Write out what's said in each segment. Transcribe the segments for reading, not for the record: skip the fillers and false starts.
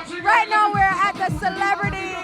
Right now we're at the celebrity.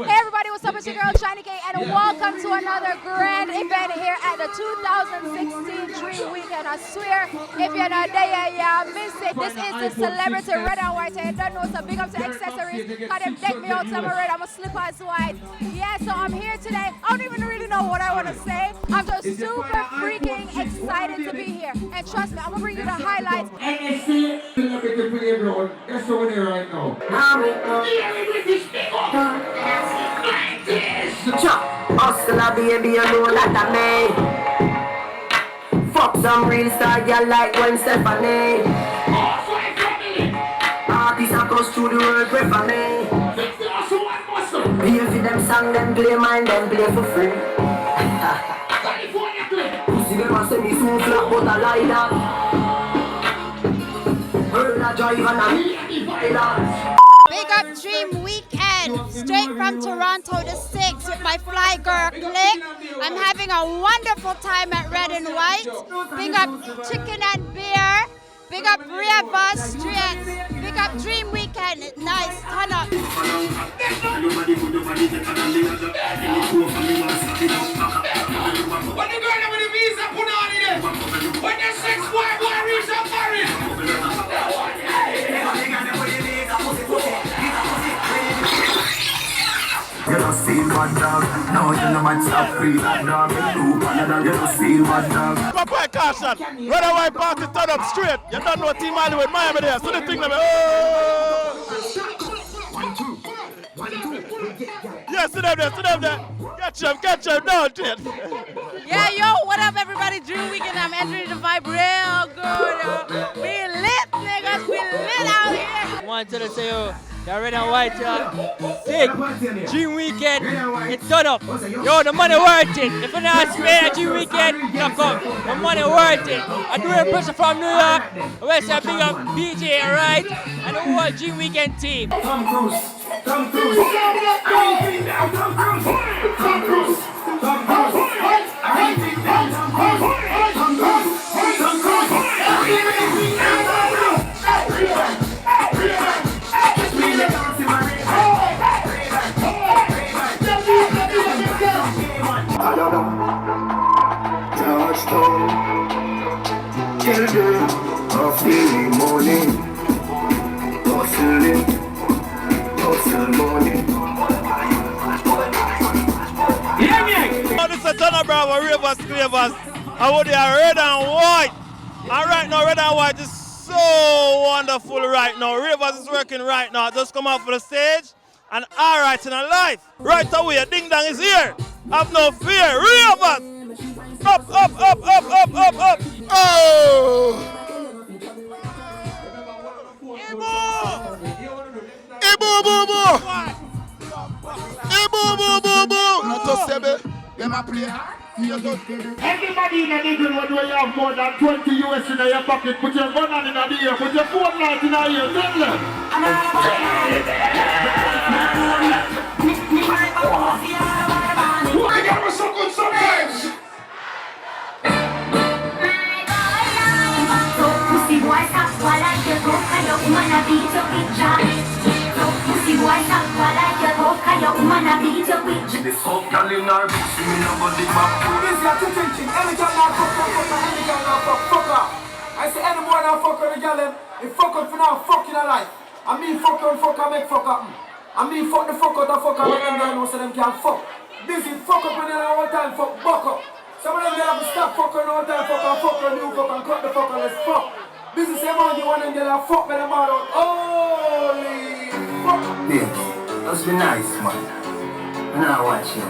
Hey everybody, what's up? It's your girl Shiny K, and welcome to another grand event here at the 2016 Dream Weekend. I swear, if you're not there, yeah, miss it. This is the celebrity red and white, and you don't know, so big up to accessories. Cause them deck me out, some red, I'm a slippers white. Yeah, so I'm here today. I don't even really know what I want to say. I'm just super freaking excited to be here. And trust me, I'm gonna bring you the highlights. And see, celebrity playground. That's the one here right now. Hustler baby, you know that I made. Fuck some real star girl like Gwen Stefani. Artists across through the world pray for me. Pay for them song, them play mine, them play for free. Pussy them a say me so flat, but I lie that. Heard a drive and a violence. Big up Dream Weekend, straight from Toronto the 6th with my fly girl Click. I'm having a wonderful time at Red and White. Big up Chicken and Beer. Big up River Street. Big up Dream Weekend. It's nice. Turn up. When the girl with the visa put on it, when the 6'5" boy reach up for it. You don't feel bad dog, no you know man stop free that dog. You don't feel bad dog. Papa caution, red and white party turn up straight. You don't know Team Hollywood, Miami there, so the thing that yeah, sit them there. Catch them, down to it. Yeah, yo, what up everybody? Dream Weekend, I'm entering the vibe real good. We lit, niggas, we lit out here. I want to say, yo, the red and white, sick. Dream Weekend, it's done up. Yo, the money worth it. If you're not spending a Dream Weekend, you come. The money worth it. I do a pressure from New York. I want to say big up DJ, right? And the whole Dream Weekend team. Come Cruise. Come Cruise. Come Cruise. Come Cruise. Georgetown, children of the morning, hustling morning. Oh, this is a ton of Bravo, Rivers, Clavers. I would have red and white. And right now, red and white is so wonderful right now. Rivers is working right now. Just come out for the stage and all right in a life. Right away, Ding Dong is here. Have no fear. Rivers! Up. Oh! Ibu! Not to sebe, them a play hard. Everybody in the Negril, when you have more than 20 US in your pocket, put your gun on in the ear, put your phone light in the ear, tell them. Why got me so good sometimes? Pussy boy, stop while I get broke, I don't wanna beat your picture. Pussy boy, stop while I get broke, I don't wanna beat your picture. This whole girl in our bitch, me nobody back. This got to thinking, any girl now fuck, any girl now fuck up. I say any boy now fuck on the girl, if fuck up for now, fuck in a life. I mean fuck on, fuck up, make fuck up. I mean fuck the fuck out, fuck up, when them girl know so them can't fuck. Busy fuck up when they all time, fuck, buck up. Some of them girl have to stop fucking all time, fuck on you, fuck and cut the fuck on, let's fuck. Busy say man, you want them girl and fuck with them all out. Holy fuck. Yeah, let's be nice, man. Now watch you.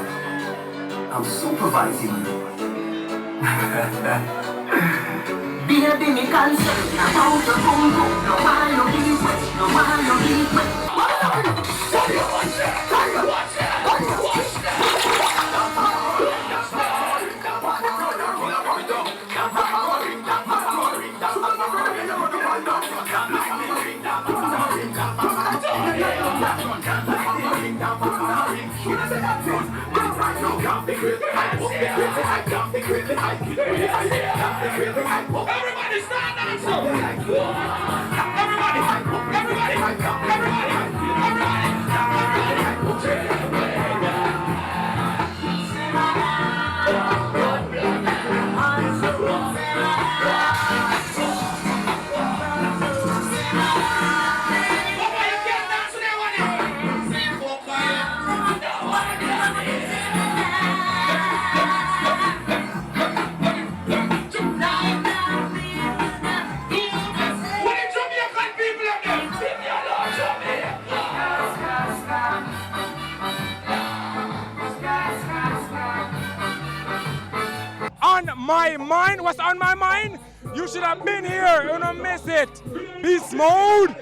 I'm supervising you. Baby, me concerned about the bungo. No one you leave with, no one you leave with. Everybody stand up! On my mind, what's on my mind? You should have been here, you don't miss it. Beast mode.